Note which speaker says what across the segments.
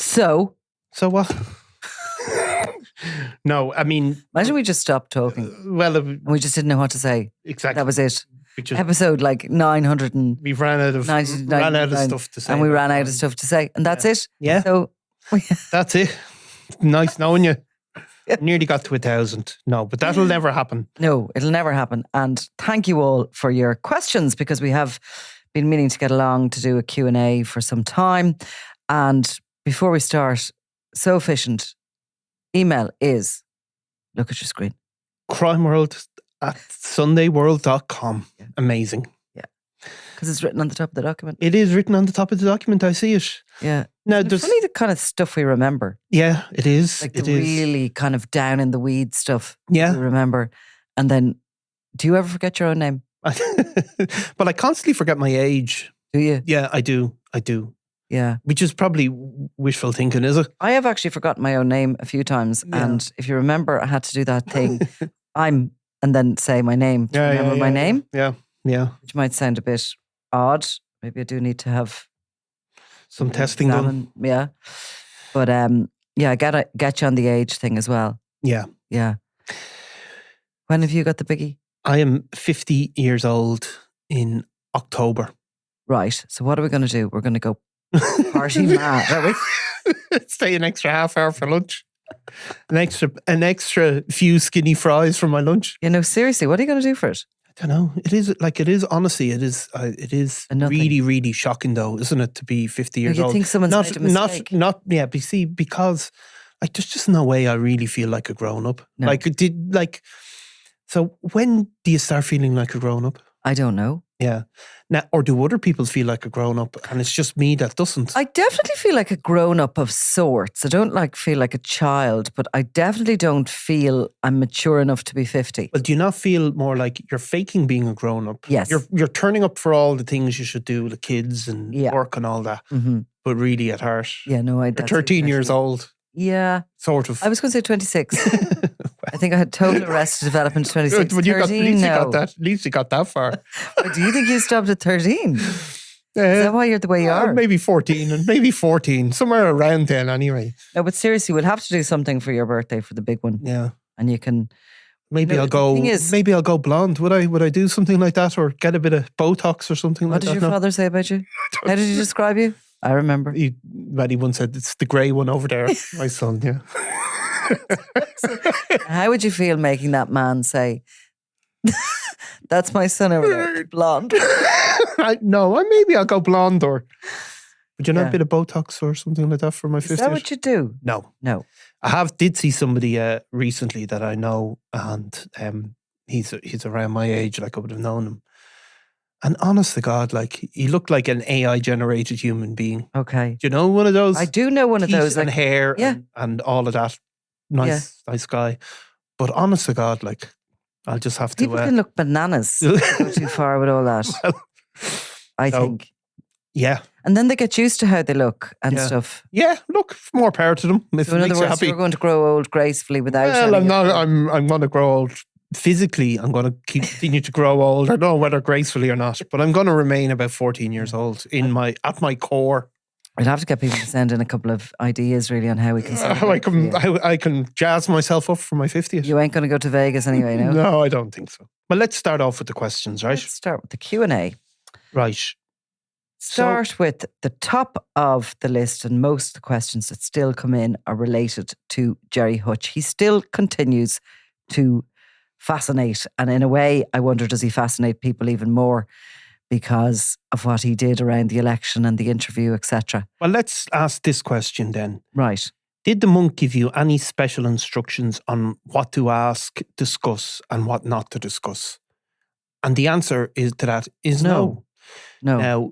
Speaker 1: So
Speaker 2: what? No, I mean...
Speaker 1: Imagine we just stopped talking. And we just didn't know what to say.
Speaker 2: Exactly.
Speaker 1: That was it. Episode like 900 and...
Speaker 2: We ran out of stuff to say.
Speaker 1: And we ran out of stuff to say. And that's it.
Speaker 2: Yeah.
Speaker 1: So...
Speaker 2: That's it. Nice knowing you. Nearly got to 1,000. No, but that'll never happen.
Speaker 1: No, it'll never happen. And thank you all for your questions, because we have been meaning to get along to do a Q&A for some time. And before we start, so efficient, email is, look at your screen,
Speaker 2: crimeworld@sundayworld.com. Yeah. Amazing.
Speaker 1: Yeah. Because it's written on the top of the document.
Speaker 2: It is written on the top of the document. I see it.
Speaker 1: Yeah.
Speaker 2: Now,
Speaker 1: it's funny the kind of stuff we remember.
Speaker 2: Yeah, it is.
Speaker 1: Like really kind of down in the weeds stuff.
Speaker 2: Yeah.
Speaker 1: We remember. And then, do you ever forget your own name?
Speaker 2: But I constantly forget my age.
Speaker 1: Do you?
Speaker 2: Yeah, I do.
Speaker 1: Yeah.
Speaker 2: Which is probably wishful thinking, is it?
Speaker 1: I have actually forgotten my own name a few times. Yeah. And if you remember, I had to do that thing. and then say my name. Do you remember my name?
Speaker 2: Yeah.
Speaker 1: Which might sound a bit odd. Maybe I do need to have
Speaker 2: some testing done.
Speaker 1: Yeah. But I get you on the age thing as well.
Speaker 2: Yeah.
Speaker 1: Yeah. When have you got the biggie? I
Speaker 2: am 50 years old in October.
Speaker 1: Right. So what are we going to do? We're going to go party mad, are we?
Speaker 2: Stay an extra half hour for lunch. An extra few skinny fries for my lunch.
Speaker 1: Seriously, what are you going to do for it?
Speaker 2: I don't know. It is honestly, it is really, really shocking though, isn't it, to be 50 years old?
Speaker 1: You think someone's made a mistake?
Speaker 2: Because there's just no way I really feel like a grown up.
Speaker 1: No.
Speaker 2: So when do you start feeling like a grown up?
Speaker 1: I don't know.
Speaker 2: Yeah. Now, or do other people feel like a grown up and it's just me that doesn't?
Speaker 1: I definitely feel like a grown up of sorts. I don't feel like a child, but I definitely don't feel I'm mature enough to be 50.
Speaker 2: Well, do you not feel more like you're faking being a grown up?
Speaker 1: Yes.
Speaker 2: You're turning up for all the things you should do, the kids and work and all that.
Speaker 1: Mm-hmm.
Speaker 2: But really at heart,
Speaker 1: you're
Speaker 2: 13 years old.
Speaker 1: Yeah.
Speaker 2: Sort of.
Speaker 1: I was going to say 26. I think I had total arrested development at 26.
Speaker 2: But at least you got that far.
Speaker 1: Do you think you stopped at 13? Is that why you're the way you are?
Speaker 2: Maybe 14, somewhere around then anyway.
Speaker 1: No, but seriously, we'll have to do something for your birthday for the big one.
Speaker 2: Yeah.
Speaker 1: And you can...
Speaker 2: Maybe I'll go blonde. Would I do something like that, or get a bit of Botox or something like that?
Speaker 1: What did your father say about you? How did he describe you? I remember.
Speaker 2: He once said, it's the grey one over there, my son, yeah.
Speaker 1: How would you feel making that man say, that's my son over there, blonde?
Speaker 2: Maybe I'll go blonde, or would you know a bit of Botox or something like that for my 50th?
Speaker 1: Is that what you do?
Speaker 2: No. I did see somebody recently that I know, and he's around my age, like I would have known him. And honest to God, he looked like an AI generated human being.
Speaker 1: Okay.
Speaker 2: Do you know one of those?
Speaker 1: I do know one of those.
Speaker 2: And hair and all of that. Nice guy. But honest to God, I'll just have to...
Speaker 1: People can look bananas. Go too far with all that. Well, I think.
Speaker 2: Yeah.
Speaker 1: And then they get used to how they look and stuff.
Speaker 2: Yeah, look, more power to them.
Speaker 1: So in other words, you're going to grow old gracefully without...
Speaker 2: Well, I'm not. I'm going to grow old physically. I'm going to continue to grow old. I don't know whether gracefully or not, but I'm going to remain about 14 years old at my core.
Speaker 1: I'd have to get people to send in a couple of ideas really on how we can...
Speaker 2: I can jazz myself up for my 50th.
Speaker 1: You ain't going to go to Vegas anyway, no?
Speaker 2: No, I don't think so. Well, let's start off with the questions, right?
Speaker 1: Let's start with the Q&A.
Speaker 2: Right.
Speaker 1: Start with the top of the list, and most of the questions that still come in are related to Gerry Hutch. He still continues to fascinate, and in a way, I wonder, does he fascinate people even more because of what he did around the election and the interview, etc.?
Speaker 2: Well, let's ask this question then.
Speaker 1: Right.
Speaker 2: Did the monk give you any special instructions on what to ask, discuss, and what not to discuss? And the answer to that is no.
Speaker 1: No.
Speaker 2: Now,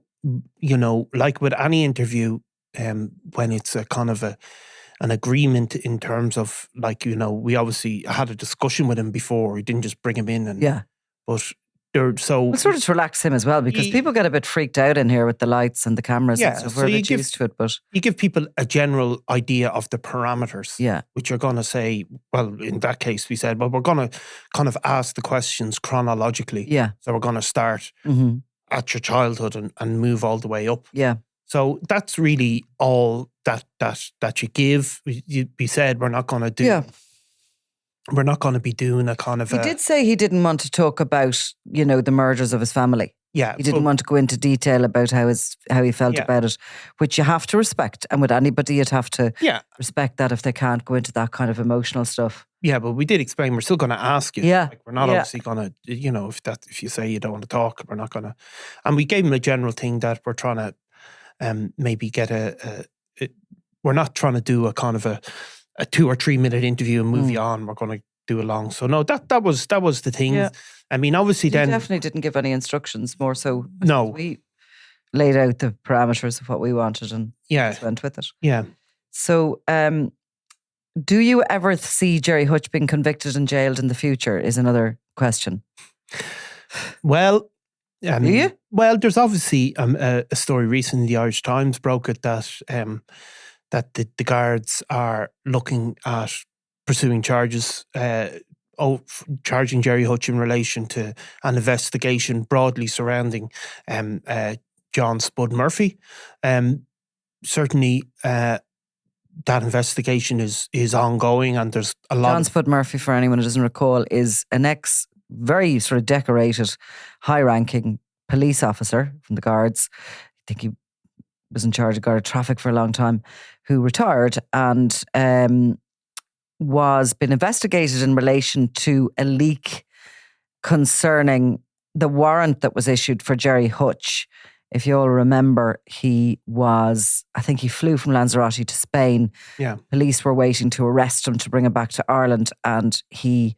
Speaker 2: like with any interview, when it's a kind of an agreement in terms of, we obviously had a discussion with him before. We didn't just bring him in. But
Speaker 1: We'll sort of relax him as well, because people get a bit freaked out in here with the lights and the cameras and stuff. We're a bit used to it, but...
Speaker 2: You give people a general idea of the parameters, which you're going to say, well, in that case, we said, well, we're going to kind of ask the questions chronologically.
Speaker 1: Yeah.
Speaker 2: So we're going to start at your childhood and move all the way up.
Speaker 1: Yeah.
Speaker 2: So that's really all that you give. You said we're not going to do.
Speaker 1: Yeah.
Speaker 2: We're not going to be doing a kind of.
Speaker 1: He did say he didn't want to talk about, the murders of his family.
Speaker 2: Yeah,
Speaker 1: he didn't want to go into detail about how he felt about it, which you have to respect. And with anybody, you'd have to respect that if they can't go into that kind of emotional stuff.
Speaker 2: Yeah, but we did explain we're still going to ask you.
Speaker 1: Yeah,
Speaker 2: we're not obviously going to, if you say you don't want to talk, we're not going to. And we gave him a general thing that we're trying to maybe get we're not trying to do a kind of a 2 or 3 minute interview and move you on. We're going to do a long. So no, that was the thing. Yeah. I mean, obviously, then
Speaker 1: definitely didn't give any instructions. More so,
Speaker 2: no,
Speaker 1: we laid out the parameters of what we wanted and just went with it.
Speaker 2: Yeah.
Speaker 1: So, do you ever see Gerry Hutch being convicted and jailed in the future? Is another question.
Speaker 2: Well,
Speaker 1: do you?
Speaker 2: Well, there's obviously a story recently. The Irish Times broke it that the guards are looking at pursuing charges. Charging Gerry Hutch in relation to an investigation broadly surrounding John Spud Murphy. Certainly, that investigation is ongoing, and there's a lot.
Speaker 1: John Spud Murphy, for anyone who doesn't recall, is an very sort of decorated, high-ranking police officer from the Guards. I think he was in charge of guard traffic for a long time, who retired and was been investigated in relation to a leak concerning the warrant that was issued for Gerry Hutch. If you all remember, I think he flew from Lanzarote to Spain.
Speaker 2: Yeah.
Speaker 1: Police were waiting to arrest him to bring him back to Ireland, and he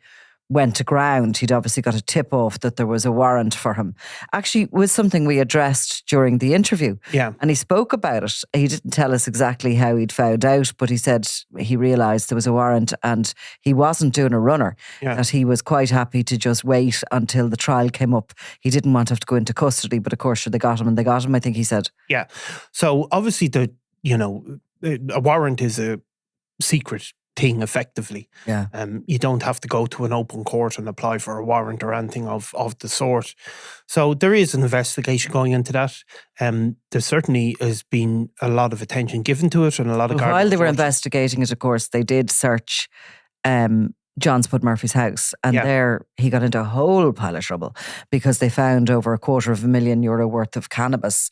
Speaker 1: went aground. He'd obviously got a tip off that there was a warrant for him. Actually, it was something we addressed during the interview.
Speaker 2: Yeah.
Speaker 1: And he spoke about it. He didn't tell us exactly how he'd found out, but he said he realised there was a warrant and he wasn't doing a runner.
Speaker 2: Yeah.
Speaker 1: That he was quite happy to just wait until the trial came up. He didn't want to have to go into custody, but of course, they got him, I think he said.
Speaker 2: Yeah. So obviously a warrant is a secret thing effectively.
Speaker 1: Yeah.
Speaker 2: You don't have to go to an open court and apply for a warrant or anything of the sort. So there is an investigation going into that. There certainly has been a lot of attention given to it, and a lot of
Speaker 1: while they were investigating it, of course, they did search John Spud Murphy's house, and there he got into a whole pile of trouble because they found over €250,000 worth of cannabis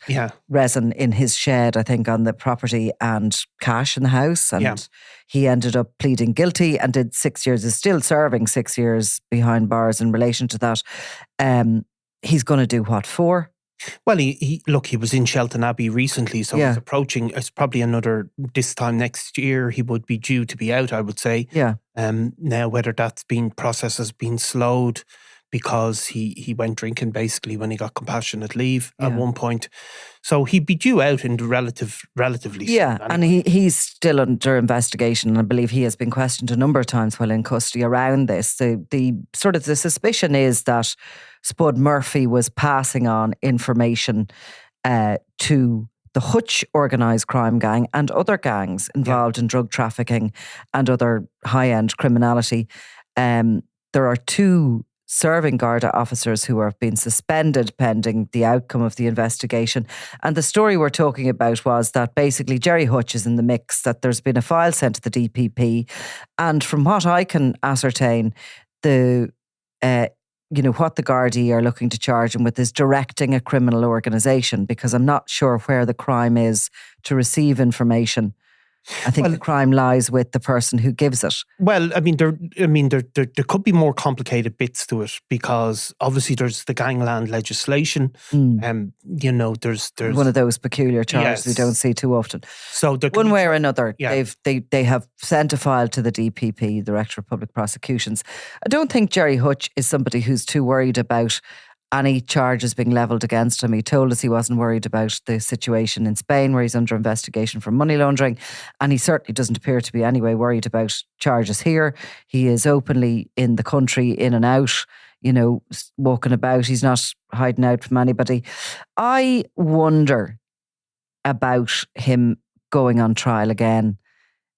Speaker 1: resin in his shed, I think, on the property, and cash in the house. And he ended up pleading guilty and did 6 years, is still serving 6 years behind bars in relation to that. He's going to do what for?
Speaker 2: Well, he was in Shelton Abbey recently, so he's approaching. It's probably this time next year he would be due to be out, I would say.
Speaker 1: Yeah.
Speaker 2: Now, whether process has been slowed because he went drinking basically when he got compassionate leave at one point, so he'd be due out in relatively soon.
Speaker 1: Yeah, anyway. And he's still under investigation, and I believe he has been questioned a number of times while in custody around this. The suspicion is that Spud Murphy was passing on information to the Hutch Organised Crime Gang and other gangs involved in drug trafficking and other high-end criminality. There are 2 serving Garda officers who have been suspended pending the outcome of the investigation. And the story we're talking about was that basically Gerry Hutch is in the mix, that there's been a file sent to the DPP. And from what I can ascertain, what the Gardaí are looking to charge him with is directing a criminal organisation, because I'm not sure where the crime is to receive information. I think the crime lies with the person who gives it. Well,
Speaker 2: there could be more complicated bits to it, because obviously there's the Gangland legislation. There's
Speaker 1: one of those peculiar charges we don't see too often.
Speaker 2: So
Speaker 1: one way or another, they have sent a file to the DPP, Director of Public Prosecutions. I don't think Gerry Hutch is somebody who's too worried about any charges being levelled against him. He told us he wasn't worried about the situation in Spain, where he's under investigation for money laundering, and he certainly doesn't appear to be anyway worried about charges here. He is openly in the country, in and out, walking about. He's not hiding out from anybody. I wonder about him going on trial again.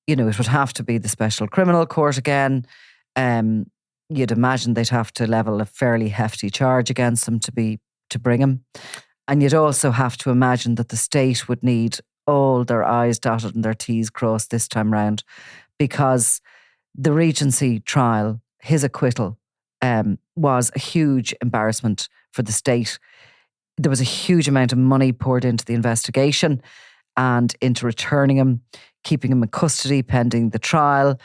Speaker 1: It would have to be the Special Criminal Court again. You'd imagine they'd have to level a fairly hefty charge against him to bring him. And you'd also have to imagine that the state would need all their I's dotted and their T's crossed this time round, because the Regency trial, his acquittal, was a huge embarrassment for the state. There was a huge amount of money poured into the investigation and into returning him, keeping him in custody pending the trial.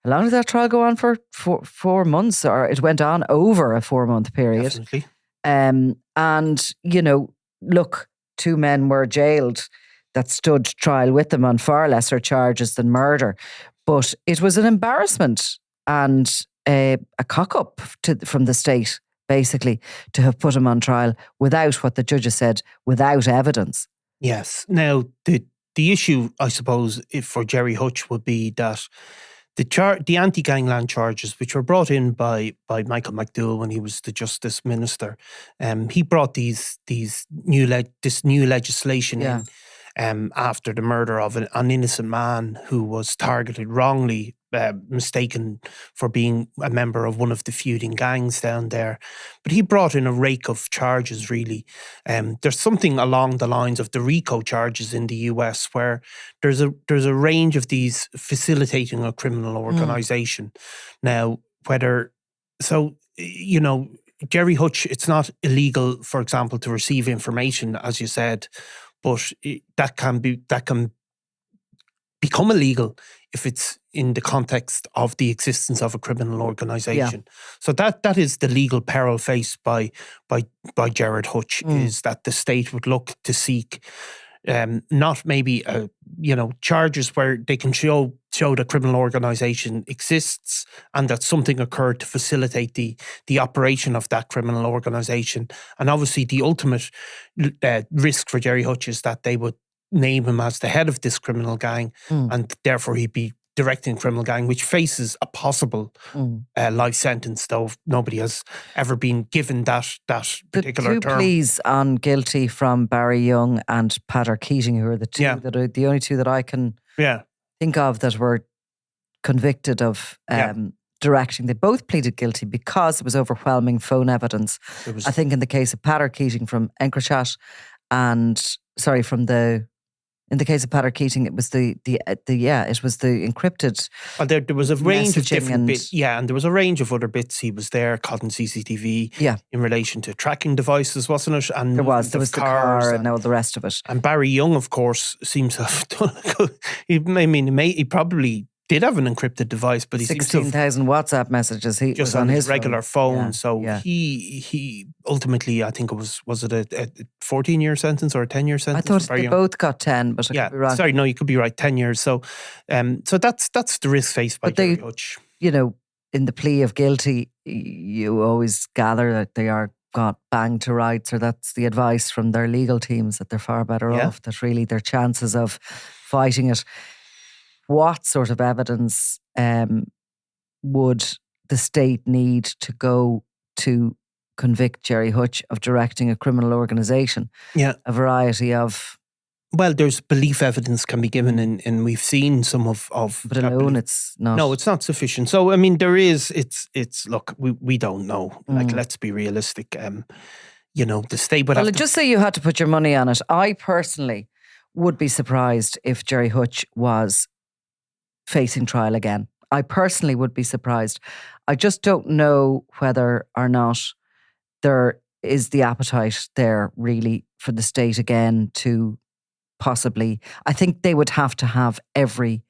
Speaker 1: How long did that trial go on for? 4 months, or it went on over a 4-month period.
Speaker 2: Definitely.
Speaker 1: And, look, 2 men were jailed that stood trial with them on far lesser charges than murder. But it was an embarrassment and a cock-up from the state, basically, to have put him on trial without what the judges said, without evidence.
Speaker 2: Yes. Now, the issue, I suppose, for Gerry Hutch would be that the anti-Gangland charges, which were brought in by Michael McDowell when he was the Justice Minister, he brought this new legislation in after the murder of an innocent man who was targeted wrongly, mistaken for being a member of one of the feuding gangs down there. But he brought in a rake of charges, really. There's something along the lines of the RICO charges in the US, where there's a range of these facilitating a criminal organisation. Now, Gerry Hutch, it's not illegal, for example, to receive information, as you said, but that can become illegal if it's in the context of the existence of a criminal organisation. So that is the legal peril faced by Gerard Hutch, is that the state would look to seek not maybe charges where they can show that criminal organisation exists and that something occurred to facilitate the operation of that criminal organisation. And obviously the ultimate risk for Gerry Hutch is that they would name him as the head of this criminal gang, and therefore he'd be directing criminal gang, which faces a possible life sentence, though nobody has ever been given that particular term.
Speaker 1: The 2 pleas on guilty from Barry Young and Pater Keating, who are the two that are the only 2 that I can think of that were convicted of directing. They both pleaded guilty because there was overwhelming phone evidence. I think in the case of Pater Keating from Encrochat, in the case of Pater Keating, it was the encrypted.
Speaker 2: Well, there was a range of different bits. Yeah, and there was a range of other bits. He was there caught in CCTV in relation to tracking devices, wasn't it? And
Speaker 1: there was the car and all the rest of it.
Speaker 2: And Barry Young, of course, seems to have done. He probably did have an encrypted device, but he
Speaker 1: 16,000 WhatsApp messages. He
Speaker 2: just
Speaker 1: was on
Speaker 2: his regular phone.
Speaker 1: Yeah,
Speaker 2: he ultimately, I think it was it a 14-year sentence or a 10-year sentence?
Speaker 1: I thought they both got 10, but I could be wrong.
Speaker 2: Sorry, no, you could be right. 10 years. So that's the risk faced by Gerry Hutch.
Speaker 1: In the plea of guilty, you always gather that they are got banged to rights, or that's the advice from their legal teams, that they're far better off. That really their chances of fighting it. What sort of evidence would the state need to go to convict Gerry Hutch of directing a criminal organisation?
Speaker 2: Yeah.
Speaker 1: A variety of...
Speaker 2: Well, there's belief evidence can be given, and we've seen some of...
Speaker 1: But alone it's not...
Speaker 2: No, it's not sufficient. So, I mean, there is... It's look, we don't know. Like, let's be realistic. The state would have to...
Speaker 1: just say you had to put your money on it. I personally would be surprised if Gerry Hutch was facing trial again. I personally would be surprised. I just don't know whether or not there is the appetite there really for the state again to possibly... I think they would have to have every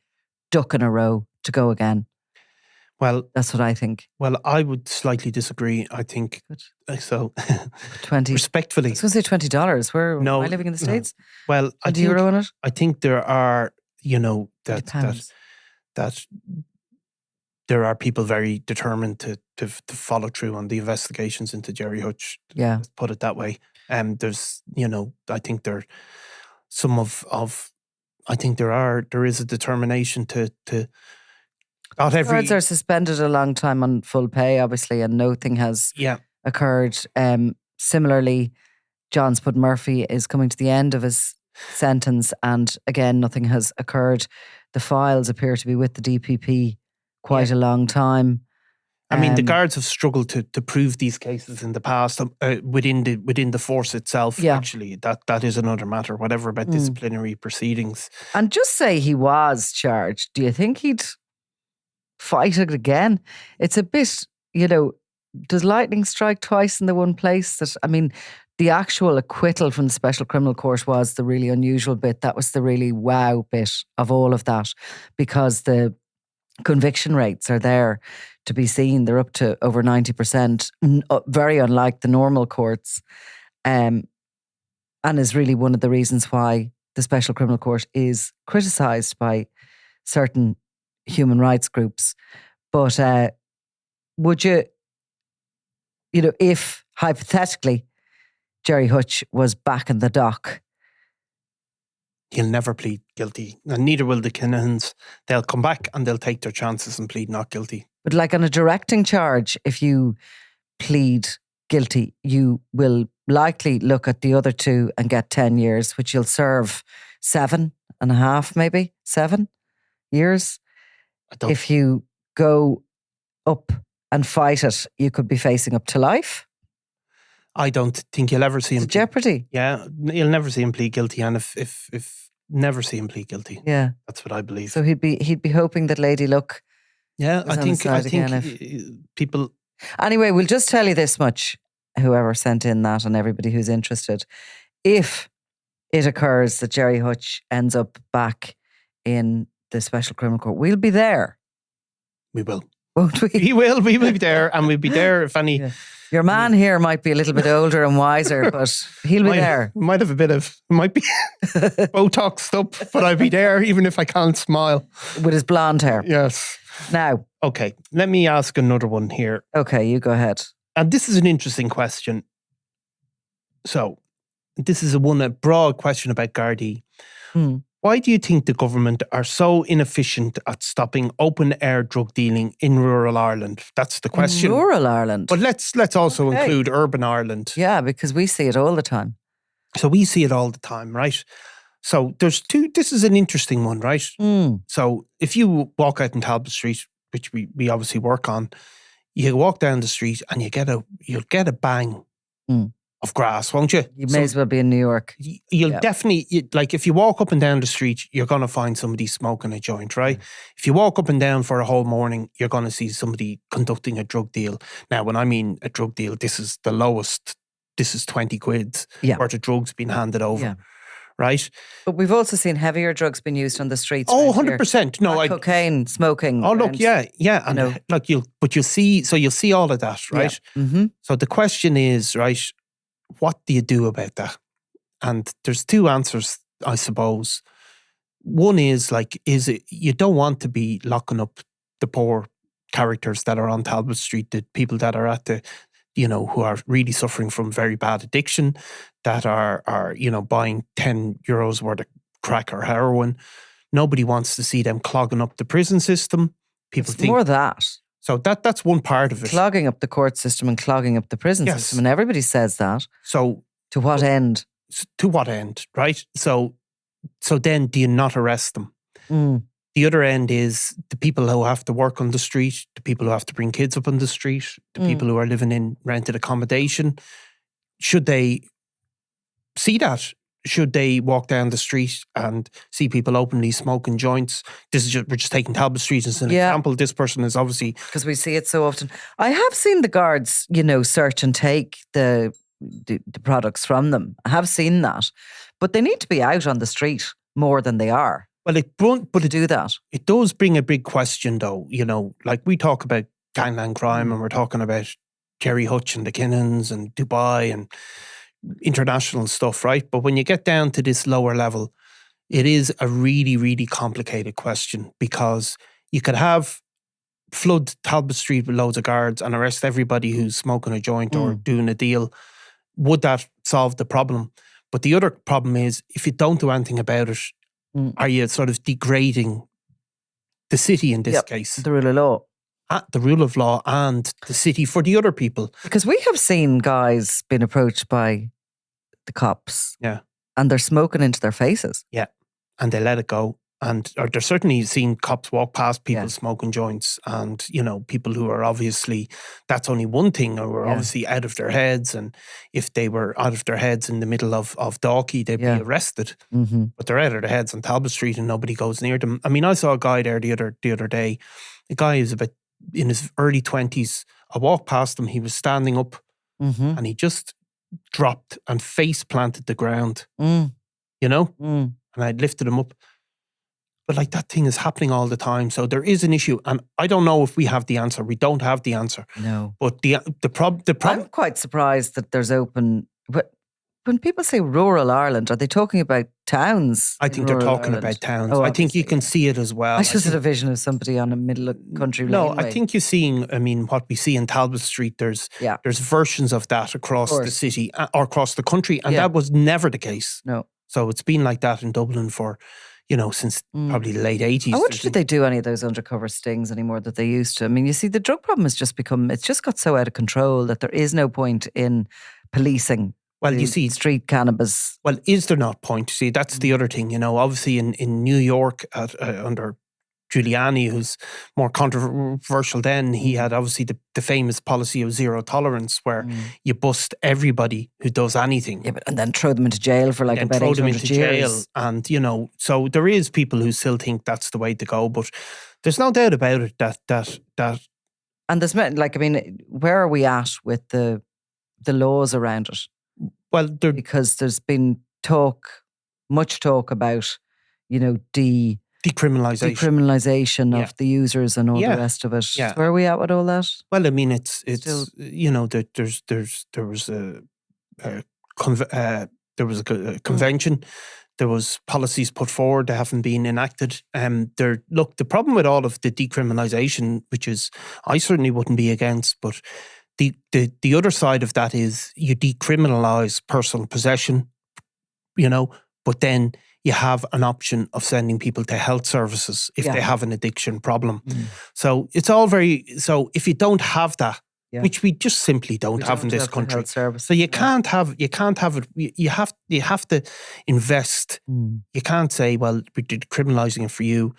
Speaker 1: duck in a row to go again.
Speaker 2: Well,
Speaker 1: that's what I think.
Speaker 2: Well, I would slightly disagree. I think so.
Speaker 1: 20
Speaker 2: respectfully.
Speaker 1: I was going to say $20. Where am I living in the States?
Speaker 2: No. Well, I think
Speaker 1: euro in it.
Speaker 2: I think there are, that there are people very determined to follow through on the investigations into Gerry Hutch.
Speaker 1: Yeah,
Speaker 2: let's put it that way. There's, I think there is a determination to not every...
Speaker 1: Guards are suspended a long time on full pay, obviously, and nothing has occurred. Similarly, John Spud Murphy is coming to the end of his sentence, and again, nothing has occurred. The files appear to be with the DPP quite a long time.
Speaker 2: I mean, the guards have struggled to prove these cases in the past within the force itself.
Speaker 1: Yeah.
Speaker 2: Actually, that is another matter. Whatever about disciplinary proceedings.
Speaker 1: And just say he was charged. Do you think he'd fight it again? It's a bit, does lightning strike twice in the one place? The actual acquittal from the Special Criminal Court was the really unusual bit. That was the really wow bit of all of that, because the conviction rates are there to be seen. They're up to over 90%, very unlike the normal courts, and is really one of the reasons why the Special Criminal Court is criticised by certain human rights groups. But would you, if hypothetically Gerry Hutch was back in the dock?
Speaker 2: He'll never plead guilty, and neither will the Kinahans. They'll come back and they'll take their chances and plead not guilty.
Speaker 1: But like on a directing charge, if you plead guilty, you will likely look at the other two and get 10 years, which you'll serve 7.5, maybe 7 years. If you go up and fight it, you could be facing up to life.
Speaker 2: I don't think you'll ever see him.
Speaker 1: Jeopardy.
Speaker 2: Yeah, you'll never see him plead guilty, and if never see him plead guilty.
Speaker 1: Yeah,
Speaker 2: that's what I believe.
Speaker 1: So he'd be hoping that Lady Luck.
Speaker 2: Yeah, I think people.
Speaker 1: Anyway, we'll just tell you this much: whoever sent in that, and everybody who's interested, if it occurs that Gerry Hutch ends up back in the Special Criminal Court, we'll be there.
Speaker 2: We will.
Speaker 1: Won't we?
Speaker 2: We will be there, and we'll be there if any.
Speaker 1: Yeah. Your man here might be a little bit older and wiser, but he'll be there.
Speaker 2: Might have a bit of, might be Botoxed up, but I'll be there even if I can't smile.
Speaker 1: With his blonde hair.
Speaker 2: Yes.
Speaker 1: Now.
Speaker 2: Okay, let me ask another one here.
Speaker 1: Okay, you go ahead.
Speaker 2: And this is an interesting question. So, this is a broad question about Gardaí. Why do you think the government are so inefficient at stopping open-air drug dealing in rural Ireland? That's the question.
Speaker 1: In rural Ireland?
Speaker 2: But let's also include urban Ireland.
Speaker 1: Yeah, because we see it all the time.
Speaker 2: So we see it all the time, right? So there's two. This is an interesting one, right? So if you walk out in Talbot Street, which we obviously work on, you walk down the street and you'll get a bang of grass, won't you?
Speaker 1: You may as well be in New York.
Speaker 2: You'll definitely, like if you walk up and down the street, you're going to find somebody smoking a joint, right? If you walk up and down for a whole morning, you're going to see somebody conducting a drug deal. Now, when I mean a drug deal, this is the lowest. This is 20 quid worth of drugs being handed over, right?
Speaker 1: But we've also seen heavier drugs being used on the streets.
Speaker 2: Oh, 100%. No,
Speaker 1: cocaine, smoking.
Speaker 2: Oh, look, yeah. And you'll see all of that, right?
Speaker 1: Yeah. Mm-hmm.
Speaker 2: So the question is, right, what do you do about that? And there's two answers, I suppose. One is you don't want to be locking up the poor characters that are on Talbot Street, the people that are at the, who are really suffering from very bad addiction, that are buying €10 worth of crack or heroin. Nobody wants to see them clogging up the prison system. People think
Speaker 1: more that.
Speaker 2: So that's one part of it.
Speaker 1: Clogging up the court system and clogging up the prison system. And everybody says that.
Speaker 2: So
Speaker 1: to what end?
Speaker 2: To what end, right? So then do you not arrest them? The other end is the people who have to work on the street, the people who have to bring kids up on the street, the people who are living in rented accommodation. Should they see that? Should they walk down the street and see people openly smoking joints? We're just taking Talbot Street as an example. This person is obviously...
Speaker 1: Because we see it so often. I have seen the guards, search and take the products from them. I have seen that. But they need to be out on the street more than they are.
Speaker 2: Well,
Speaker 1: do that.
Speaker 2: It does bring a big question, though. Like we talk about gangland crime and we're talking about Gerry Hutch and the Kinahans and Dubai and international stuff, right? But when you get down to this lower level, it is a really, really complicated question, because you could flood Talbot Street with loads of guards and arrest everybody who's smoking a joint or doing a deal. Would that solve the problem? But the other problem is, if you don't do anything about it, are you sort of degrading the city in this case?
Speaker 1: The rule of law.
Speaker 2: The rule of law and the city for the other people.
Speaker 1: Because we have seen guys being approached by the cops.
Speaker 2: Yeah.
Speaker 1: And they're smoking into their faces.
Speaker 2: Yeah. And they let it go. or they're certainly seen cops walk past people
Speaker 1: Yeah.
Speaker 2: smoking joints, and people who are obviously, that's only one thing, or were obviously out of their heads, and if they were out of their heads in the middle of Dalkey, they'd be arrested.
Speaker 1: Mm-hmm.
Speaker 2: But they're out of their heads on Talbot Street and nobody goes near them. I mean, I saw a guy there the other day. The guy is about in his early 20s. I walked past him. He was standing up,
Speaker 1: Mm-hmm.
Speaker 2: and he just dropped and face planted the ground.
Speaker 1: Mm.
Speaker 2: And I lifted him up. But like, that thing is happening all the time. So there is an issue, and I don't know if we have the answer. We don't have the answer.
Speaker 1: No.
Speaker 2: But the problem.
Speaker 1: I'm quite surprised that there's open. But when people say rural Ireland, are they talking about towns?
Speaker 2: I think they're talking about towns. I think you can see it as well.
Speaker 1: I just had a vision of somebody on a middle of country
Speaker 2: No,
Speaker 1: laneway.
Speaker 2: I think you're seeing, what we see in Talbot Street, there's versions of that across the city or across the country, and that was never the case.
Speaker 1: No.
Speaker 2: So it's been like that in Dublin for, since probably the late 80s.
Speaker 1: I wonder, did they do any of those undercover stings anymore that they used to? I mean, you see, the drug problem has just it's just got so out of control that there is no point in policing.
Speaker 2: Well, you see,
Speaker 1: street cannabis.
Speaker 2: Well, is there not point? See, that's the other thing. Obviously in New York under Giuliani, who's more controversial then, he had obviously the famous policy of zero tolerance, where you bust everybody who does anything.
Speaker 1: Yeah, and then throw them into jail for like about 800 years.
Speaker 2: And, so there is people who still think that's the way to go. But there's no doubt about it that...
Speaker 1: And there's, where are we at with the laws around it?
Speaker 2: Well,
Speaker 1: because there's been much talk about, decriminalisation of the users and all the rest of it.
Speaker 2: Yeah.
Speaker 1: So where are we at with all that?
Speaker 2: Well, I mean, it's still, there was a convention. There was policies put forward. They haven't been enacted. The problem with all of the decriminalisation, which is, I certainly wouldn't be against, but the other side of that is you decriminalise personal possession, but then you have an option of sending people to health services if they have an addiction problem. So it's all so if you don't have that, which we just simply don't have in this country, so you can't have it. You have to invest. You can't say, well, we're decriminalising it for you,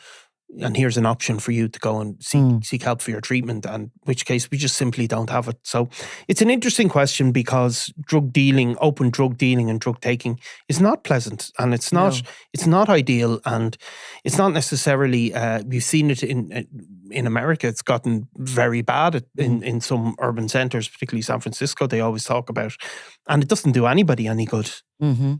Speaker 2: and here's an option for you to go and seek help for your treatment, and in which case we just simply don't have it. So it's an interesting question, because open drug dealing and drug taking is not pleasant, and it's not ideal, and it's not necessarily, we've seen it in America. It's gotten very bad in some urban centres, particularly San Francisco, they always talk about, and it doesn't do anybody any good.
Speaker 1: Mm-hmm.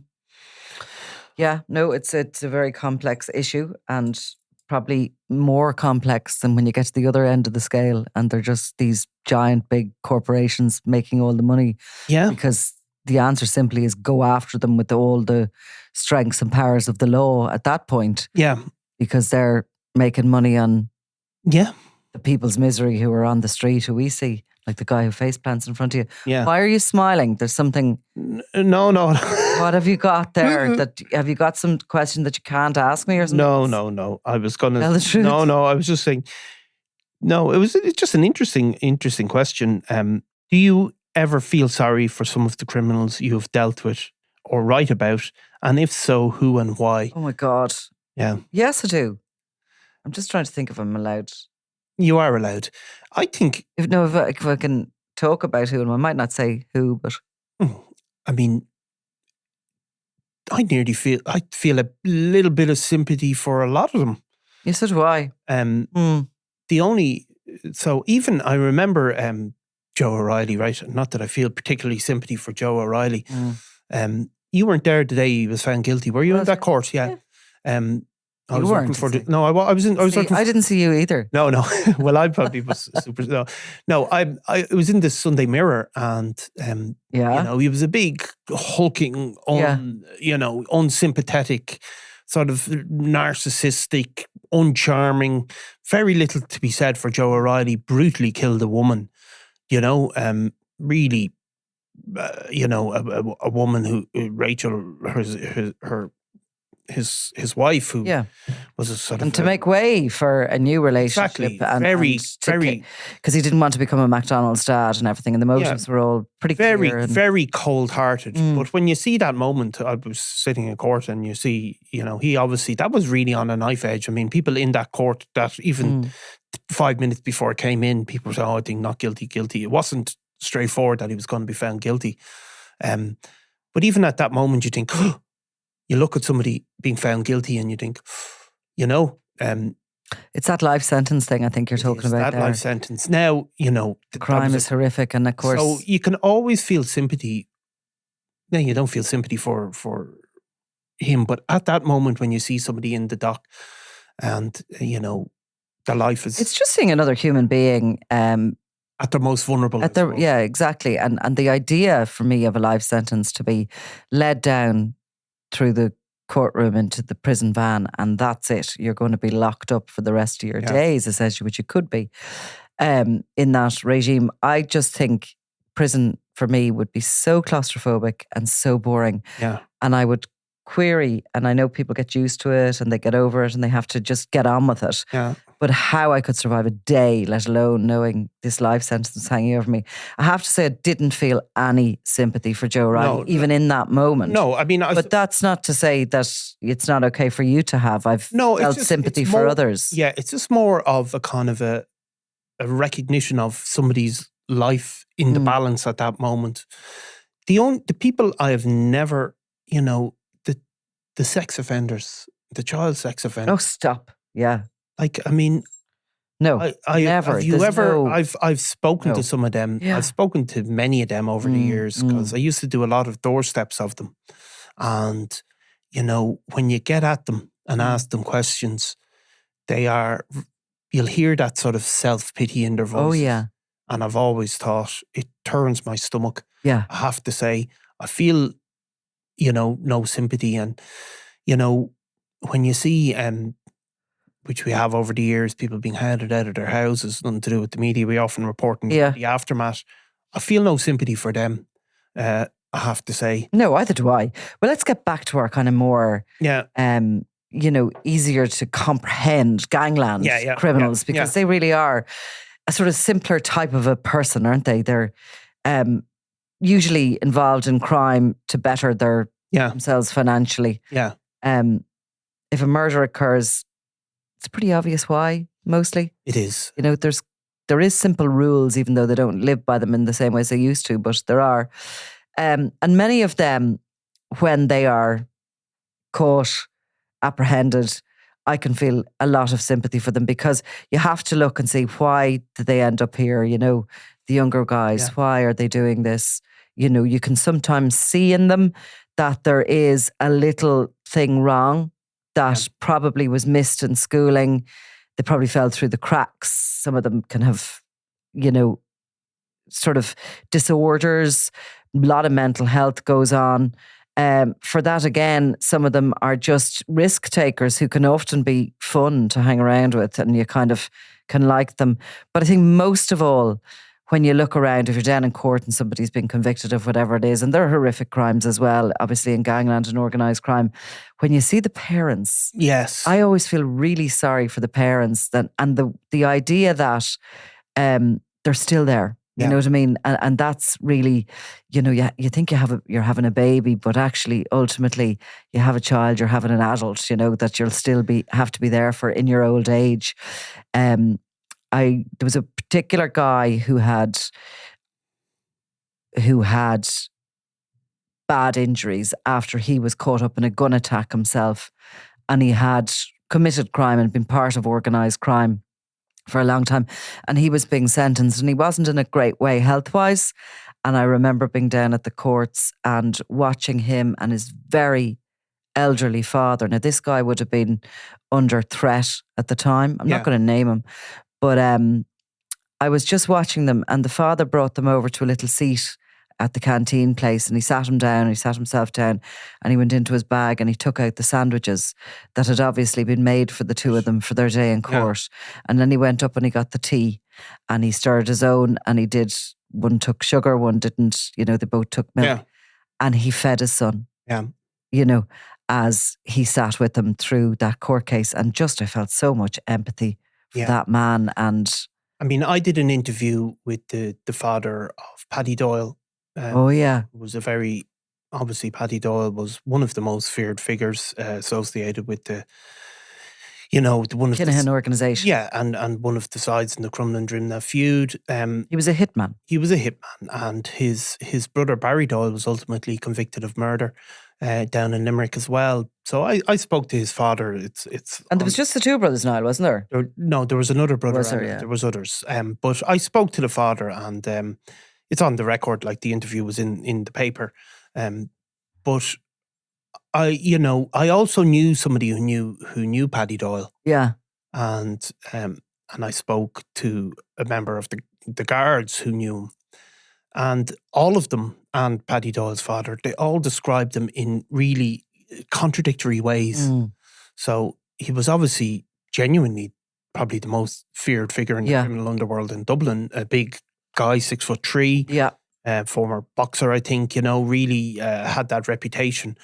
Speaker 1: Yeah, no, it's a very complex issue, and probably more complex than when you get to the other end of the scale, and they're just these giant big corporations making all the money.
Speaker 2: Yeah.
Speaker 1: Because the answer simply is go after them with all the strengths and powers of the law at that point.
Speaker 2: Yeah.
Speaker 1: Because they're making money on
Speaker 2: the
Speaker 1: people's misery who are on the street, who we see, like the guy who face plants in front of you.
Speaker 2: Yeah.
Speaker 1: Why are you smiling? There's something...
Speaker 2: No.
Speaker 1: What have you got there? Have you got some question that you can't ask me or something?
Speaker 2: No. I was going to...
Speaker 1: Tell the truth.
Speaker 2: No. I was just saying... No, it's just an interesting question. Do you ever feel sorry for some of the criminals you have dealt with or write about? And if so, who and why?
Speaker 1: Oh my God.
Speaker 2: Yeah.
Speaker 1: Yes, I do. I'm just trying to think if I'm allowed.
Speaker 2: You are allowed. I think...
Speaker 1: If I can talk about who, and I might not say who, but...
Speaker 2: I mean, I feel a little bit of sympathy for a lot of them.
Speaker 1: Yes, so do I.
Speaker 2: So even I remember Joe O'Reilly, right? Not that I feel particularly sympathy for Joe O'Reilly. You weren't there the day he was found guilty, were you? In that court? Yeah. I was working for I was working.
Speaker 1: I didn't see you either.
Speaker 2: No. Well, I probably was super. No. I was in the Sunday Mirror, and he was a big hulking, unsympathetic, sort of narcissistic, uncharming. Very little to be said for Joe O'Reilly. Brutally killed a woman. Really. A woman who Rachel, her his wife, who was a sort of...
Speaker 1: And to make way for a new relationship.
Speaker 2: Exactly.
Speaker 1: Because he didn't want to become a McDonald's dad and everything. And the motives were all pretty clear.
Speaker 2: Very cold-hearted. But when you see that moment, I was sitting in court and you see, he obviously, that was really on a knife edge. I mean, people in that court that even 5 minutes before it came in, people said, I think not guilty, guilty. It wasn't straightforward that he was going to be found guilty. But even at that moment, you think, you look at somebody being found guilty and you think,
Speaker 1: it's that life sentence thing I think you're talking about
Speaker 2: that life sentence. Now,
Speaker 1: the crime is horrific, and of course...
Speaker 2: So you can always feel sympathy. Now, you don't feel sympathy for him, but at that moment when you see somebody in the dock and, their life is...
Speaker 1: It's just seeing another human being...
Speaker 2: at their most vulnerable.
Speaker 1: Yeah, exactly. And the idea for me of a life sentence to be led down through the courtroom into the prison van, and that's it. You're going to be locked up for the rest of your days, essentially, which you could be in that regime. I just think prison for me would be so claustrophobic and so boring.
Speaker 2: Yeah.
Speaker 1: And I would query, and I know people get used to it and they get over it and they have to just get on with it.
Speaker 2: Yeah.
Speaker 1: But how I could survive a day, let alone knowing this life sentence hanging over me. I have to say I didn't feel any sympathy for Joe Riley, even in that moment.
Speaker 2: No, I mean...
Speaker 1: But that's not to say that it's not okay for you to have. I've felt sympathy for others.
Speaker 2: Yeah, it's just more of a kind of a recognition of somebody's life in the balance at that moment. The people I have never, the sex offenders, the child sex offenders.
Speaker 1: Oh, stop. Yeah.
Speaker 2: Like, I mean,
Speaker 1: no, never.
Speaker 2: Have you ever? I've spoken to some of them. Yeah. I've spoken to many of them over the years because I used to do a lot of doorsteps of them, and when you get at them and ask them questions, you'll hear that sort of self-pity in their voice.
Speaker 1: Oh yeah,
Speaker 2: and I've always thought it turns my stomach.
Speaker 1: Yeah,
Speaker 2: I have to say, I feel no sympathy, and when you see which we have over the years, people being handed out of their houses, nothing to do with the media. We often report the aftermath. I feel no sympathy for them, I have to say.
Speaker 1: No, either do I. Well, let's get back to our kind of more, easier to comprehend gangland criminals, because they really are a sort of simpler type of a person, aren't they? They're usually involved in crime to better themselves financially.
Speaker 2: Yeah.
Speaker 1: If a murder occurs, it's pretty obvious why, mostly.
Speaker 2: It is.
Speaker 1: There is simple rules, even though they don't live by them in the same way as they used to, but there are. And many of them, when they are caught, apprehended, I can feel a lot of sympathy for them, because you have to look and see, why did they end up here? The younger guys, why are they doing this? You can sometimes see in them that there is a little thing wrong that probably was missed in schooling. They probably fell through the cracks. Some of them can have, sort of disorders. A lot of mental health goes on. For that, again, some of them are just risk takers who can often be fun to hang around with, and you kind of can like them. But I think most of all, when you look around, if you're down in court and somebody's been convicted of whatever it is, and there are horrific crimes as well, obviously in gangland and organised crime, when you see the parents, I always feel really sorry for the parents, and the idea that they're still there. You know what I mean? And that's really, you think you're having a baby, but actually, ultimately, you have a child, you're having an adult, that you'll still have to be there for in your old age. There was a particular guy who had bad injuries after he was caught up in a gun attack himself, and he had committed crime and been part of organised crime for a long time, and he was being sentenced, and he wasn't in a great way health-wise. And I remember being down at the courts and watching him and his very elderly father. Now, this guy would have been under threat at the time. I'm not going to name him, but I was just watching them, and the father brought them over to a little seat at the canteen place, and he sat him down, and he sat himself down, and he went into his bag and he took out the sandwiches that had obviously been made for the two of them for their day in court. And then he went up and he got the tea, and he stirred his own, and he did, one took sugar, one didn't, they both took milk, and he fed his son. as he sat with them through that court case. And just, I felt so much empathy for that man. And
Speaker 2: I mean, I did an interview with the father of Paddy Doyle.
Speaker 1: It
Speaker 2: was obviously Paddy Doyle was one of the most feared figures associated with the one of
Speaker 1: Kinahan Organised.
Speaker 2: Yeah, and one of the sides in the Crumlin Drimnagh feud.
Speaker 1: He was a hitman.
Speaker 2: He was a hitman, and his brother Barry Doyle was ultimately convicted of murder down in Limerick as well. So I spoke to his father.
Speaker 1: And there was just the two brothers, Niall, wasn't there?
Speaker 2: No, there was another brother.
Speaker 1: Was there? Yeah.
Speaker 2: There was others. But I spoke to the father, and it's on the record. Like, the interview was in the paper. But I also knew somebody who knew Paddy Doyle.
Speaker 1: Yeah.
Speaker 2: And I spoke to a member of the guards who knew him. And all of them, and Paddy Doyle's father, they all described him in really contradictory ways. So he was obviously genuinely probably the most feared figure in the criminal underworld in Dublin. A big guy, 6'3".
Speaker 1: Yeah.
Speaker 2: Former boxer, I think, really had that reputation.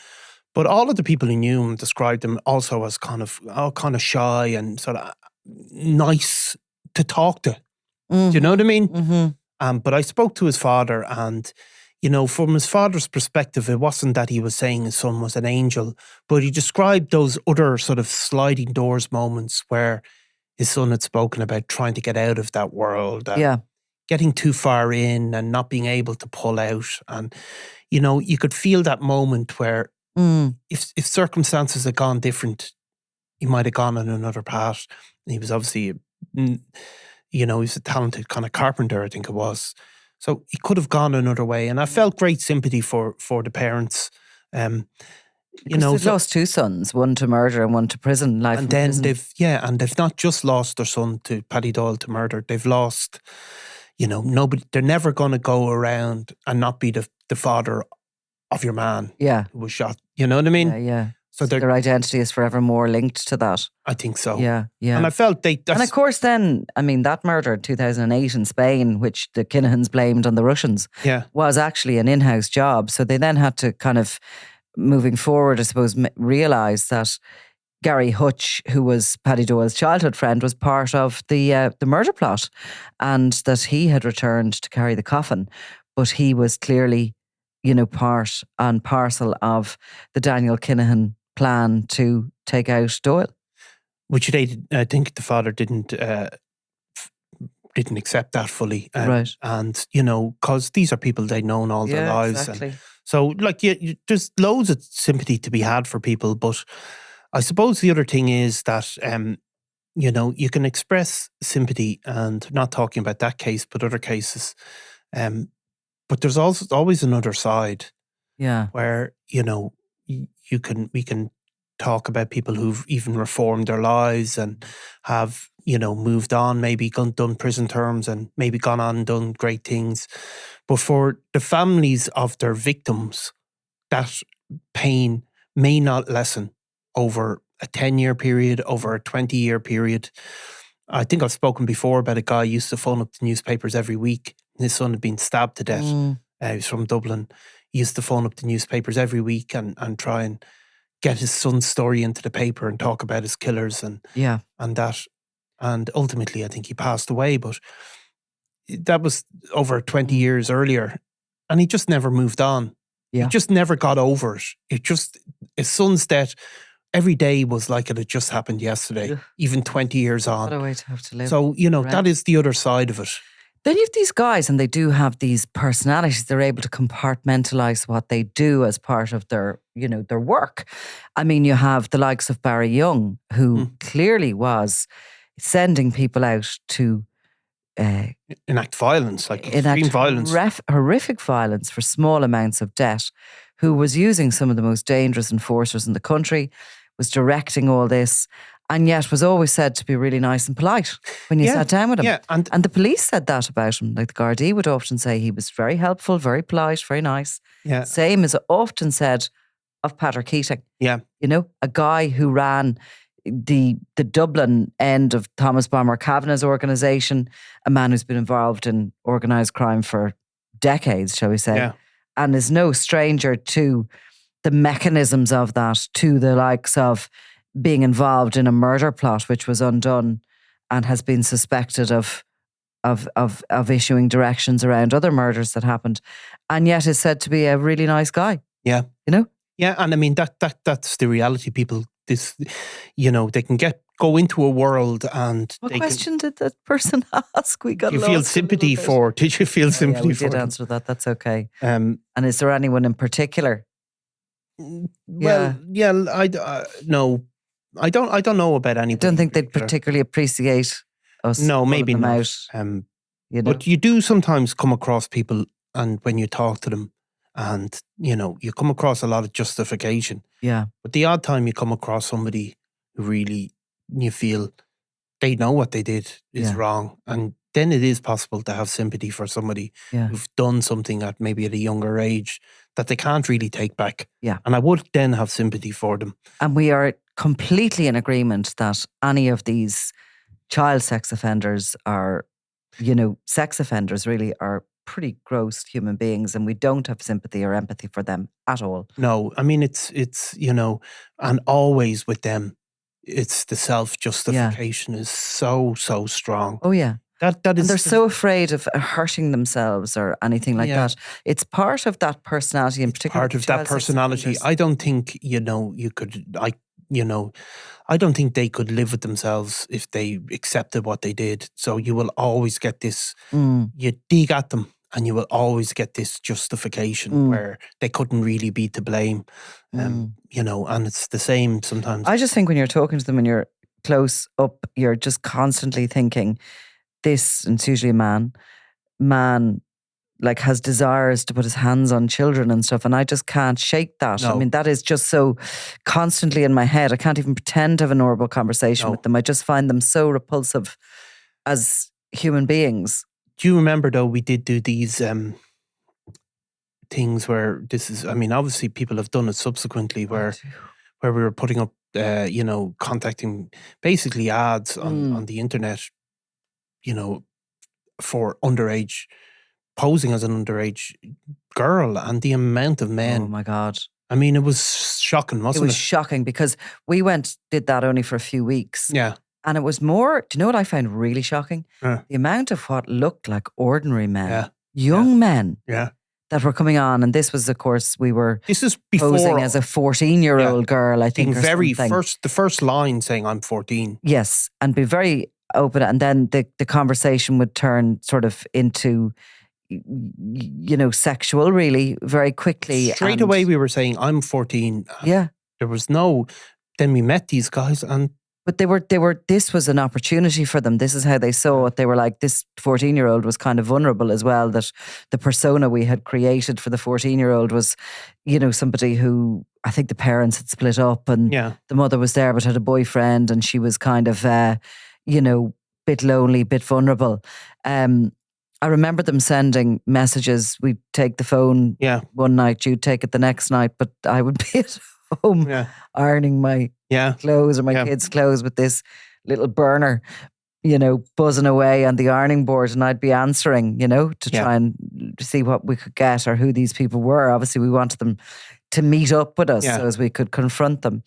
Speaker 2: But all of the people who knew him described him also as kind of shy and sort of nice to talk to. Do you know what I mean?
Speaker 1: Mm-hmm.
Speaker 2: But I spoke to his father, and, from his father's perspective, it wasn't that he was saying his son was an angel, but he described those other sort of sliding doors moments where his son had spoken about trying to get out of that world. And getting too far in and not being able to pull out. And, you could feel that moment where if circumstances had gone different, he might have gone on another path. He was obviously, he was a talented kind of carpenter, I think it was. So he could have gone another way. And I felt great sympathy for the parents.
Speaker 1: They've lost two sons, one to murder and one to prison life.
Speaker 2: And then they've not just lost their son to Paddy Doyle to murder. They've lost, nobody. They're never going to go around and not be the father of your man who was shot. You know what I mean?
Speaker 1: Yeah. So their identity is forever more linked to that.
Speaker 2: I think so.
Speaker 1: Yeah.
Speaker 2: And I felt and
Speaker 1: of course then, I mean, that murder in 2008 in Spain, which the Kinahans blamed on the Russians, was actually an in-house job. So they then had to kind of, moving forward, I suppose, realise that Gary Hutch, who was Paddy Doyle's childhood friend, was part of the murder plot, and that he had returned to carry the coffin, but he was clearly, part and parcel of the Daniel Kinahan plan to take out Doyle.
Speaker 2: Which I think the father didn't accept that fully.
Speaker 1: Right.
Speaker 2: And, because these are people they'd known all their lives.
Speaker 1: Exactly.
Speaker 2: And so, there's loads of sympathy to be had for people. But I suppose the other thing is that, you can express sympathy, and not talking about that case, but other cases. But there's also always another side.
Speaker 1: Yeah.
Speaker 2: Where, we can talk about people who've even reformed their lives and have, moved on, maybe done prison terms and maybe gone on and done great things. But for the families of their victims, that pain may not lessen over a 10-year period, over a 20-year period. I think I've spoken before about a guy who used to phone up the newspapers every week. His son had been stabbed to death. He was from Dublin. He used to phone up the newspapers every week and try and get his son's story into the paper and talk about his killers and that. And ultimately, I think he passed away. But that was over 20 years earlier. And he just never moved on.
Speaker 1: Yeah.
Speaker 2: He just never got over it. His son's death, every day was like it had just happened yesterday, even 20 years on.
Speaker 1: What a way to have to live.
Speaker 2: So, that is the other side of it.
Speaker 1: Then you have these guys, and they do have these personalities. They're able to compartmentalize what they do as part of their, their work. I mean, you have the likes of Barry Young, who clearly was sending people out to
Speaker 2: enact violence, like extreme violence.
Speaker 1: Horrific violence for small amounts of debt, who was using some of the most dangerous enforcers in the country, was directing all this, and yet was always said to be really nice and polite when you sat down with him.
Speaker 2: Yeah,
Speaker 1: and the police said that about him. Like the Gardaí would often say he was very helpful, very polite, very nice.
Speaker 2: Yeah.
Speaker 1: Same as often said of Patrick Keating.
Speaker 2: Yeah.
Speaker 1: A guy who ran the Dublin end of Thomas Bomber Kavanagh's organisation, a man who's been involved in organised crime for decades, shall we say, and is no stranger to the mechanisms of that to the likes of being involved in a murder plot which was undone and has been suspected of issuing directions around other murders that happened, and yet is said to be a really nice guy.
Speaker 2: Yeah.
Speaker 1: You know?
Speaker 2: Yeah, and I mean that's the reality. People, this, they can go into a world and
Speaker 1: what question did that person ask? We got.
Speaker 2: Do you feel sympathy for? Did you feel sympathy
Speaker 1: we
Speaker 2: for?
Speaker 1: did
Speaker 2: them?
Speaker 1: answer that. That's okay. And is there anyone in particular?
Speaker 2: Well, no, I don't know about anybody.
Speaker 1: I don't think they'd particularly appreciate us.
Speaker 2: No, maybe not. But you do sometimes come across people, and when you talk to them, and you come across a lot of justification.
Speaker 1: Yeah.
Speaker 2: But the odd time you come across somebody who really you feel they know what they did is wrong, and then it is possible to have sympathy for somebody who've done something at a younger age that they can't really take back.
Speaker 1: Yeah.
Speaker 2: And I would then have sympathy for them.
Speaker 1: And we are completely in agreement that any of these child sex offenders are, sex offenders really are pretty gross human beings, and we don't have sympathy or empathy for them at all.
Speaker 2: No, I mean, it's and always with them, it's the self-justification is so strong.
Speaker 1: Oh, yeah.
Speaker 2: That is,
Speaker 1: and they're so afraid of hurting themselves or anything like that. It's part of that personality, in particular.
Speaker 2: Part of that personality. I don't think you could. I don't think they could live with themselves if they accepted what they did. So you will always get this. You dig at them, and you will always get this justification where they couldn't really be to blame. And it's the same sometimes.
Speaker 1: I just think when you're talking to them and you're close up, you're just constantly thinking. This, and it's usually a man like has desires to put his hands on children and stuff, and I just can't shake that.
Speaker 2: No.
Speaker 1: I mean, that is just so constantly in my head. I can't even pretend to have a normal conversation with them. I just find them so repulsive as human beings.
Speaker 2: Do you remember though, we did do these things where obviously people have done it subsequently where we were putting up, contacting basically ads on the internet, for underage, posing as an underage girl, and the amount of men.
Speaker 1: Oh my God.
Speaker 2: I mean, it was shocking, wasn't it?
Speaker 1: It was shocking because we did that only for a few weeks.
Speaker 2: Yeah.
Speaker 1: And it was more, do you know what I found really shocking? The amount of what looked like ordinary men, young men.
Speaker 2: Yeah.
Speaker 1: That were coming on, and this was, of course,
Speaker 2: this is before,
Speaker 1: posing as a 14-year-old girl, I think, or
Speaker 2: the first line saying I'm 14.
Speaker 1: Yes, and be very open, and then the conversation would turn sort of into, sexual, really, very quickly.
Speaker 2: Straight away, we were saying I'm 14.
Speaker 1: Yeah,
Speaker 2: there was no. Then we met these guys,
Speaker 1: but they were. This was an opportunity for them. This is how they saw it. They were like, this 14-year-old was kind of vulnerable as well. That the persona we had created for the 14-year-old was, somebody who I think the parents had split up, and the mother was there but had a boyfriend, and she was kind of, bit lonely, bit vulnerable. I remember them sending messages. We'd take the phone one night, you'd take it the next night, but I would be at home ironing my clothes or my kids' clothes with this little burner, buzzing away on the ironing board, and I'd be answering, to try and see what we could get or who these people were. Obviously, we wanted them to meet up with us so as we could confront them.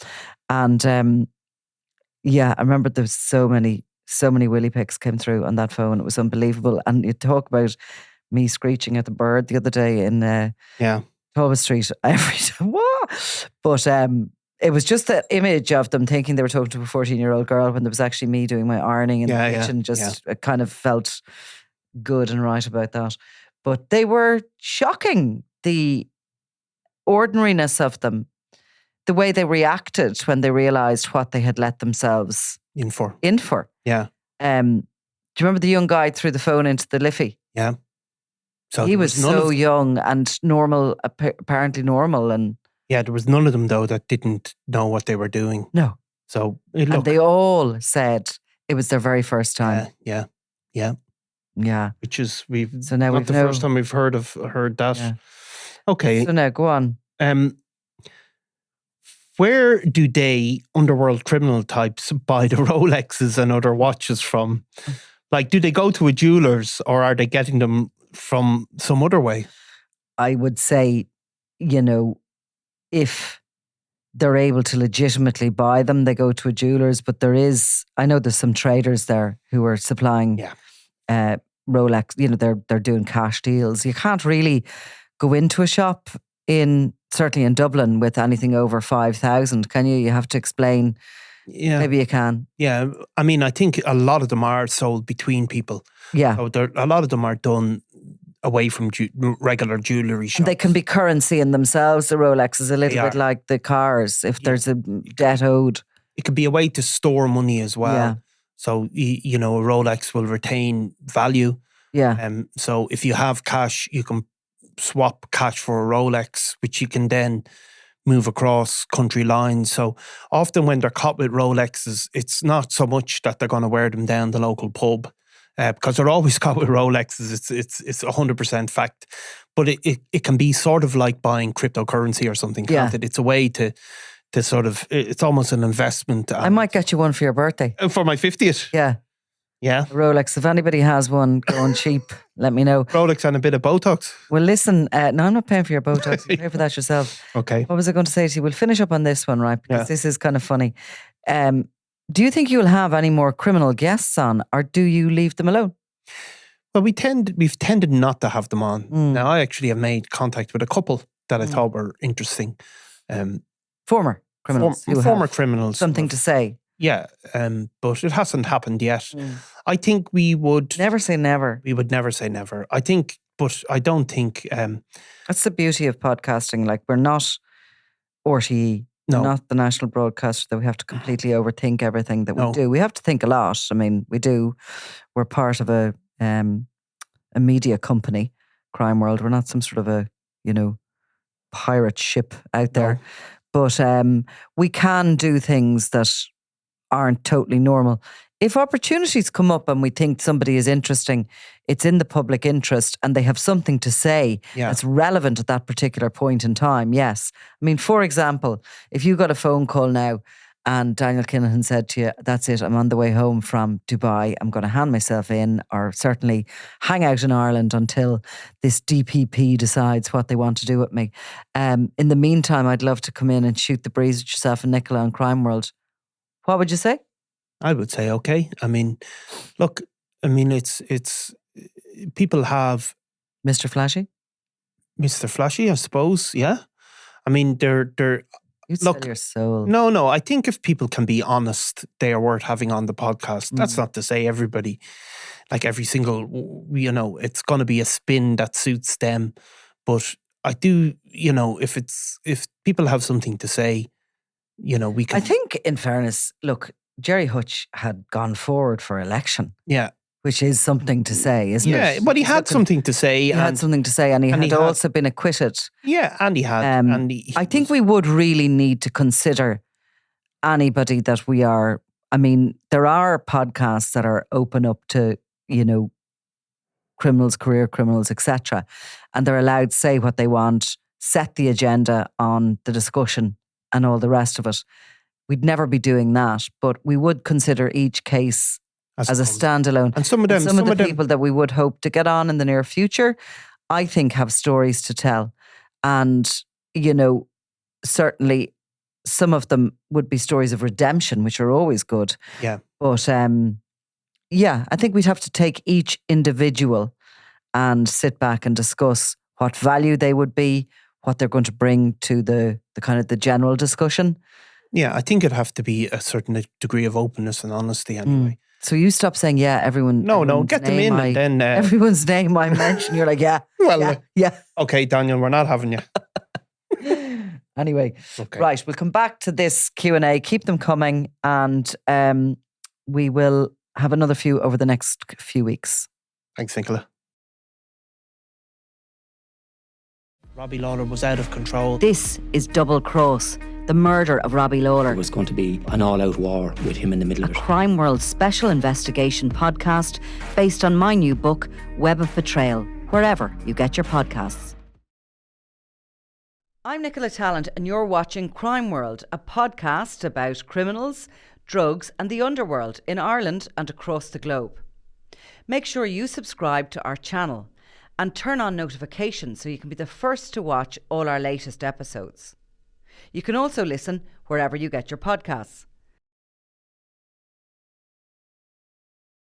Speaker 1: And I remember there was so many willy pics came through on that phone. It was unbelievable. And you talk about me screeching at the bird the other day in Thomas Street every time. But it was just the image of them thinking they were talking to a 14-year-old girl when there was actually me doing my ironing in the kitchen. It kind of felt good and right about that. But they were shocking, the ordinariness of them, the way they reacted when they realised what they had let themselves
Speaker 2: in for.
Speaker 1: Yeah. Do you remember the young guy threw the phone into the Liffey?
Speaker 2: Yeah. So
Speaker 1: he was so young and normal, apparently normal, and
Speaker 2: there was none of them though that didn't know what they were doing.
Speaker 1: No.
Speaker 2: So
Speaker 1: and they all said it was their very first time.
Speaker 2: Yeah. Which is the first time we've heard that. Yeah. Okay.
Speaker 1: So now go on.
Speaker 2: Where do they underworld criminal types buy the Rolexes and other watches from? Like, do they go to a jeweler's, or are they getting them from some other way?
Speaker 1: I would say, if they're able to legitimately buy them, they go to a jeweller's. But I know there's some traders there who are supplying Rolex. You know, they're doing cash deals. You can't really go into a shop certainly in Dublin with anything over 5,000, can you? You have to explain.
Speaker 2: Yeah.
Speaker 1: Maybe you can.
Speaker 2: Yeah. I mean, I think a lot of them are sold between people.
Speaker 1: Yeah.
Speaker 2: So a lot of them are done away from regular jewellery shops.
Speaker 1: And they can be currency in themselves, the Rolexes, a little bit like the cars, if there's a debt owed.
Speaker 2: It could be a way to store money as well.
Speaker 1: Yeah.
Speaker 2: So, you know, a Rolex will retain value.
Speaker 1: Yeah.
Speaker 2: So if you have cash, you can swap cash for a Rolex, which you can then move across country lines. So often when they're caught with Rolexes, it's not so much that they're going to wear them down the local pub, because they're always caught with Rolexes. It's 100% fact. But it can be sort of like buying cryptocurrency or something, can't it? It's a way to sort of, it's almost an investment.
Speaker 1: I might get you one for your birthday.
Speaker 2: For my 50th?
Speaker 1: Yeah.
Speaker 2: Yeah.
Speaker 1: A Rolex. If anybody has one going cheap, let me know.
Speaker 2: Rolex and a bit of Botox.
Speaker 1: Well, listen, no, I'm not paying for your Botox. You pay for that yourself.
Speaker 2: Okay.
Speaker 1: What was I going to say to you? We'll finish up on this one, right? Because this is kind of funny. Do you think you'll have any more criminal guests on, or do you leave them alone?
Speaker 2: Well, we've tended not to have them on. Now, I actually have made contact with a couple that I thought were interesting.
Speaker 1: Former criminals.
Speaker 2: Former criminals.
Speaker 1: Something to say.
Speaker 2: Yeah, but it hasn't happened yet. I think we would...
Speaker 1: Never say never.
Speaker 2: We would never say never. I think, but I don't think...
Speaker 1: That's the beauty of podcasting. Like, we're not RTE. No. We're not the national broadcaster that we have to completely overthink everything that we do. We have to think a lot. I mean, we do. We're part of a media company, Crime World. We're not some sort of a, pirate ship out there. But we can do things that aren't totally normal. If opportunities come up and we think somebody is interesting, it's in the public interest and they have something to say that's relevant at that particular point in time, yes. I mean, for example, if you got a phone call now and Daniel Kinahan said to you, that's it, I'm on the way home from Dubai, I'm going to hand myself in, or certainly hang out in Ireland until this DPP decides what they want to do with me. In the meantime, I'd love to come in and shoot the breeze with yourself and Nicola on Crime World. What would you say?
Speaker 2: I would say, okay. I mean, look, it's people have...
Speaker 1: Mr. Flashy?
Speaker 2: Mr. Flashy, I suppose, yeah. I mean, they're
Speaker 1: you'd sell your soul.
Speaker 2: No. I think if people can be honest, they are worth having on the podcast. That's not to say everybody, like every single, it's going to be a spin that suits them. But I do, if people have something to say, we can...
Speaker 1: I think, in fairness, look, Jerry Hutch had gone forward for election.
Speaker 2: Yeah.
Speaker 1: Which is something to say, isn't it?
Speaker 2: Yeah, but he had something to say.
Speaker 1: He had something to say, and he had also been acquitted.
Speaker 2: Yeah, and he had.
Speaker 1: I think we would really need to consider anybody that we are... I mean, there are podcasts that are open up to, criminals, career criminals, etc. And they're allowed to say what they want, set the agenda on the discussion and all the rest of it. We'd never be doing that, but we would consider each case as a standalone.
Speaker 2: And some of the
Speaker 1: people that we would hope to get on in the near future, I think, have stories to tell. And, certainly some of them would be stories of redemption, which are always good.
Speaker 2: Yeah.
Speaker 1: But, I think we'd have to take each individual and sit back and discuss what value they would be, what they're going to bring to the kind of the general discussion.
Speaker 2: Yeah, I think it'd have to be a certain degree of openness and honesty anyway.
Speaker 1: So you stop saying, everyone...
Speaker 2: No, get them in and then...
Speaker 1: everyone's name I mention, you're like, yeah.
Speaker 2: Okay, Daniel, we're not having you.
Speaker 1: Anyway, right, we'll come back to this Q&A. Keep them coming and we will have another few over the next few weeks.
Speaker 2: Thanks, Nicola. Robbie Lawler was out of control.
Speaker 3: This is Double Cross, the murder of Robbie Lawler.
Speaker 4: It was going to be an all-out war with him in the middle of it.
Speaker 3: A Crime World special investigation podcast based on my new book, Web of Betrayal, wherever you get your podcasts. I'm Nicola Tallant and you're watching Crime World, a podcast about criminals, drugs and the underworld in Ireland and across the globe. Make sure you subscribe to our channel and turn on notifications so you can be the first to watch all our latest episodes. You can also listen wherever you get your podcasts.